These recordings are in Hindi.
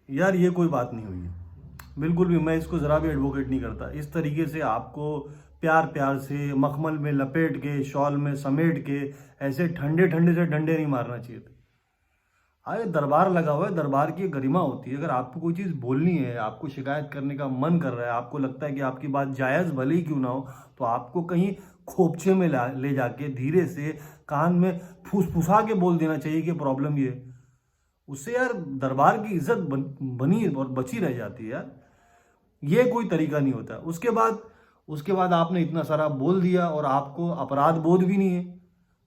यार ये कोई बात नहीं हुई है, बिल्कुल भी। मैं इसको ज़रा भी एडवोकेट नहीं करता। इस तरीके से आपको प्यार प्यार से मखमल में लपेट के शॉल में समेट के ऐसे ठंडे ठंडे से डंडे नहीं मारना चाहिए था। अरे दरबार लगा हुआ है, दरबार की एक गरिमा होती है। अगर आपको कोई चीज़ बोलनी है, आपको शिकायत करने का मन कर रहा है, आपको लगता है कि आपकी बात जायज़ भले ही क्यों ना हो, तो आपको कहीं खोपचे में ले जाके धीरे से कान में फुसफुसा के बोल देना चाहिए कि प्रॉब्लम ये है। उससे यार दरबार की इज्जत बनी और बची रह जाती है यार। ये कोई तरीका नहीं होता। उसके बाद आपने इतना सारा बोल दिया और आपको अपराध बोध भी नहीं है।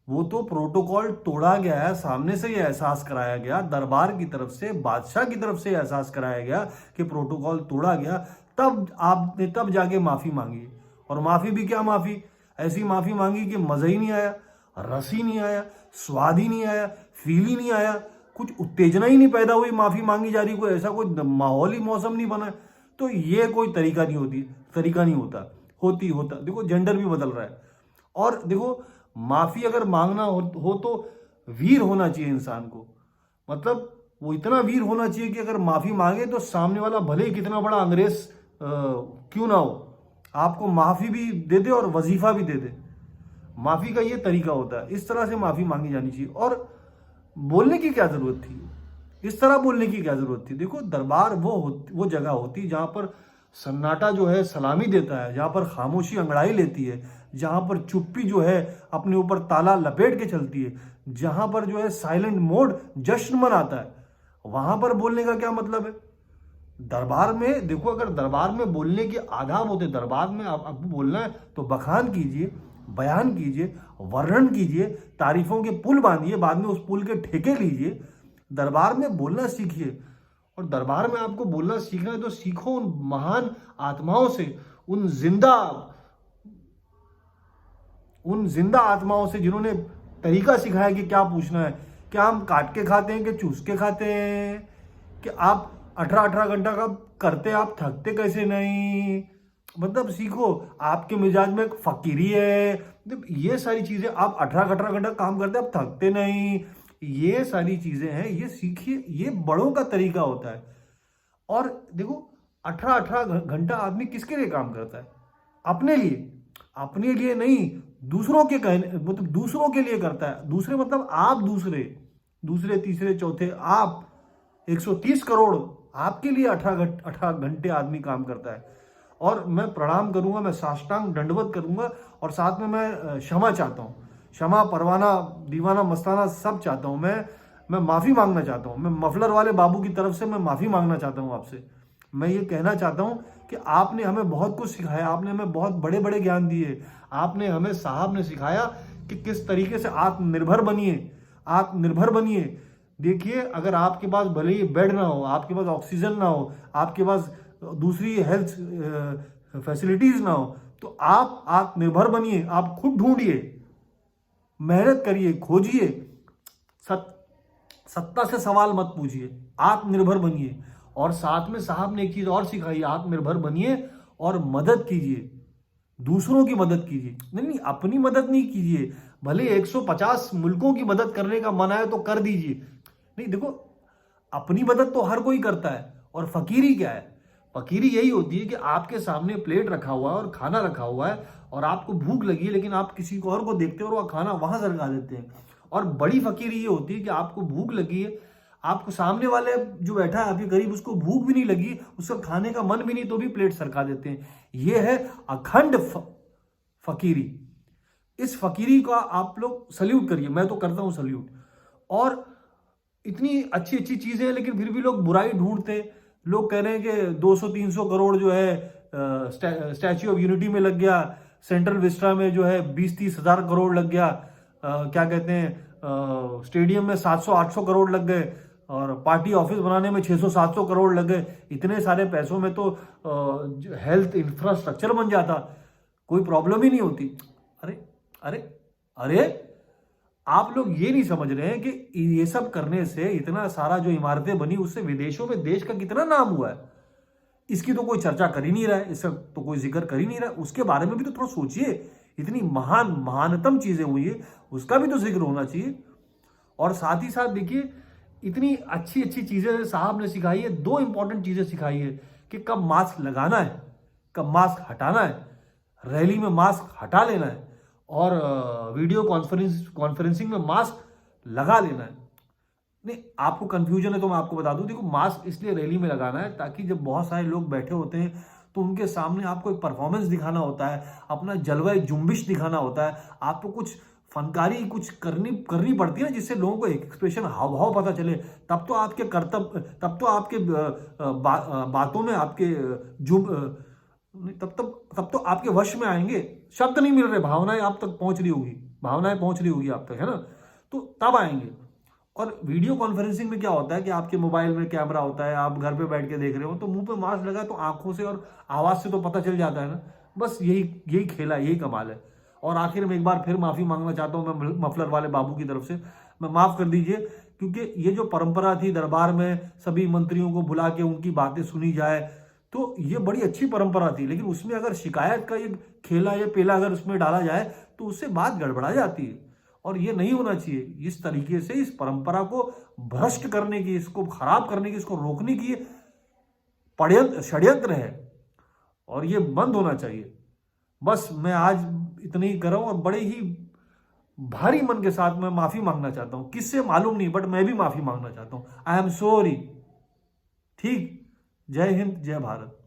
वो तो प्रोटोकॉल तोड़ा गया है, सामने से ये एहसास कराया गया, दरबार की तरफ से, बादशाह की तरफ से एहसास कराया गया कि प्रोटोकॉल तोड़ा गया। तब आपने तब जाके माफी मांगी। और माफी भी क्या माफी, ऐसी माफी मांगी कि मजा ही नहीं आया, रस ही नहीं आया, स्वाद ही नहीं आया, फील ही नहीं आया, कुछ उत्तेजना ही नहीं पैदा हुई। माफी मांगी जा रही, कोई ऐसा कोई माहौल ही मौसम नहीं बना। तो ये कोई तरीका नहीं होता। देखो जेंडर भी बदल रहा है। और देखो माफी अगर मांगना हो तो वीर होना चाहिए इंसान को। मतलब वो इतना वीर होना चाहिए कि अगर माफी मांगे तो सामने वाला भले ही कितना बड़ा अंग्रेज क्यों ना हो, आपको माफी भी दे दे और वजीफा भी दे दे। माफी का ये तरीका होता है, इस तरह से माफी मांगी जानी चाहिए। और बोलने की क्या जरूरत थी, इस तरह बोलने की क्या जरूरत थी। देखो दरबार वो जगह होती जहां पर सन्नाटा जो है सलामी देता है, जहां पर खामोशी अंगड़ाई लेती है, जहां पर चुप्पी जो है अपने ऊपर ताला लपेट के चलती है, जहां पर जो है साइलेंट मोड जश्न मनाता है। वहां पर बोलने का क्या मतलब है। दरबार में देखो, अगर दरबार में बोलने के आदाब होते, दरबार में आपको बोलना है तो बखान कीजिए, बयान कीजिए, वर्णन कीजिए, तारीफों के पुल बांधिए, बाद में उस पुल के ठेके लीजिए। दरबार में बोलना सीखिए। और दरबार में आपको बोलना सीखना है तो सीखो उन महान आत्माओं से, उन जिंदा आत्माओं से जिन्होंने तरीका सिखाया कि क्या पूछना है। क्या हम काट के खाते हैं कि चूस के खाते हैं, कि आप 18-18 घंटा का करते, आप थकते कैसे नहीं। मतलब सीखो। आपके मिजाज में एक फकीरी है, ये सारी चीजें। आप 18-18 घंटा काम करते, आप थकते नहीं, ये सारी चीजें हैं, ये सीखिए। ये बड़ों का तरीका होता है। और देखो 18-18 घंटा आदमी किसके लिए काम करता है, अपने लिए नहीं, दूसरों के कहने, मतलब दूसरों के लिए करता है। दूसरे मतलब आप, दूसरे तीसरे चौथे, आप 130 करोड़ आपके लिए 18 घंटे आदमी काम करता है। और मैं प्रणाम करूंगा, मैं साष्टांग दंडवत करूंगा और साथ में मैं क्षमा चाहता हूं। क्षमा, परवाना, दीवाना, मस्ताना सब चाहता हूं। मैं माफी मांगना चाहता हूं। मैं मफलर वाले बाबू की तरफ से मैं माफी मांगना चाहता हूं आपसे। मैं ये कहना चाहता हूं कि आपने हमें बहुत कुछ सिखाया, आपने हमें बहुत बड़े बड़े ज्ञान दिए। आपने हमें, साहब ने सिखाया कि किस तरीके से आत्मनिर्भर बनिए। देखिए, अगर आपके पास भले ही बेड ना हो, आपके पास ऑक्सीजन ना हो, आपके पास दूसरी हेल्थ फैसिलिटीज ना हो, तो आप आत्मनिर्भर बनिए। आप खुद ढूंढिए, मेहनत करिए, खोजिए, सत्ता से सवाल मत पूछिए, आत्मनिर्भर बनिए। और साथ में साहब ने एक चीज और सिखाई, आत्मनिर्भर बनिए और मदद कीजिए, दूसरों की मदद कीजिए। नहीं, अपनी मदद नहीं कीजिए। भले 150 मुल्कों की मदद करने का मन आए तो कर दीजिए। नहीं, देखो अपनी मदद तो हर कोई करता है। और फकीरी क्या है, फकीरी यही होती है कि आपके सामने प्लेट रखा हुआ है और खाना रखा हुआ है और आपको भूख लगी है, लेकिन आप किसी को और को देखते हो और वह खाना वहां सरका देते हैं। और बड़ी फकीरी ये होती है कि आपको भूख लगी है, आपको सामने वाले जो बैठा है आपके करीब, उसको भूख भी नहीं लगी, उसका खाने का मन भी नहीं, तो भी प्लेट सरका देते हैं। यह है अखंड फकीरी। इस फकीरी का आप लोग सल्यूट करिए, मैं तो करता हूं सल्यूट। और इतनी अच्छी अच्छी चीजें हैं, लेकिन फिर भी लोग बुराई ढूंढते। लोग कह रहे हैं कि 200-300 करोड़ जो है स्टैच्यू ऑफ यूनिटी में लग गया, सेंट्रल विस्टा में जो है 20-30 हजार करोड़ लग गया, क्या कहते हैं स्टेडियम में 700-800 करोड़ लग गए, और पार्टी ऑफिस बनाने में 600-700 करोड़ लग गए। इतने सारे पैसों में तो हेल्थ इंफ्रास्ट्रक्चर बन जाता, कोई प्रॉब्लम ही नहीं होती। अरे अरे अरे, आप लोग ये नहीं समझ रहे हैं कि ये सब करने से, इतना सारा जो इमारतें बनी, उससे विदेशों में देश का कितना नाम हुआ है। इसकी तो कोई चर्चा कर ही नहीं रहा है, इसका तो कोई जिक्र कर ही नहीं रहा है। उसके बारे में भी तो थोड़ा सोचिए। इतनी महानतम चीजें हुई है, उसका भी तो जिक्र होना चाहिए। और साथ ही साथ देखिए, इतनी अच्छी अच्छी चीजें साहब ने सिखाई है। दो इंपॉर्टेंट चीजें सिखाई है कि कब मास्क लगाना है, कब मास्क हटाना है, रैली में मास्क हटा लेना है, और वीडियो कॉन्फ्रेंसिंग में मास्क लगा लेना है। नहीं, आपको कंफ्यूजन है तो मैं आपको बता दूं, देखो मास्क इसलिए रैली में लगाना है ताकि जब बहुत सारे लोग बैठे होते हैं तो उनके सामने आपको एक परफॉर्मेंस दिखाना होता है, अपना जलवा जुम्बिश दिखाना होता है, आपको कुछ फनकारी कुछ करनी पड़ती है ना, जिससे लोगों को एक्सप्रेशन हाव भाव पता चले। तब तो आपके कर्तव्य, तब तो आपके बातों में आपके जुम तब तो आपके वश में आएंगे। शब्द नहीं मिल रहे, भावनाएं आप तक पहुंच रही होगी, भावनाएं पहुंच रही होगी आप तक, है ना, तो तब आएंगे। और वीडियो कॉन्फ्रेंसिंग में क्या होता है कि आपके मोबाइल में कैमरा होता है, आप घर पे बैठ के देख रहे हो, तो मुंह पे मास्क लगा तो आंखों से और आवाज से तो पता चल जाता है ना। बस यही खेला, यही कमाल है। और आखिर में एक बार फिर माफी मांगना चाहता हूं मैं मफलर वाले बाबू की तरफ से, मैं माफ कर दीजिए, क्योंकि ये जो परंपरा थी दरबार में सभी मंत्रियों को बुला के उनकी बातें सुनी जाए, तो ये बड़ी अच्छी परंपरा थी। लेकिन उसमें अगर शिकायत का ये खेला या पेला अगर उसमें डाला जाए तो उससे बात गड़बड़ा जाती है, और ये नहीं होना चाहिए। इस तरीके से इस परंपरा को भ्रष्ट करने की, इसको खराब करने की, इसको रोकने की षड्यंत्र है, और ये बंद होना चाहिए। बस मैं आज इतना ही कर रहा हूं, और बड़े ही भारी मन के साथ मैं माफी मांगना चाहता हूं। किससे मालूम नहीं, बट मैं भी माफी मांगना चाहता हूं। I am sorry. ठीक। जय हिंद, जय भारत।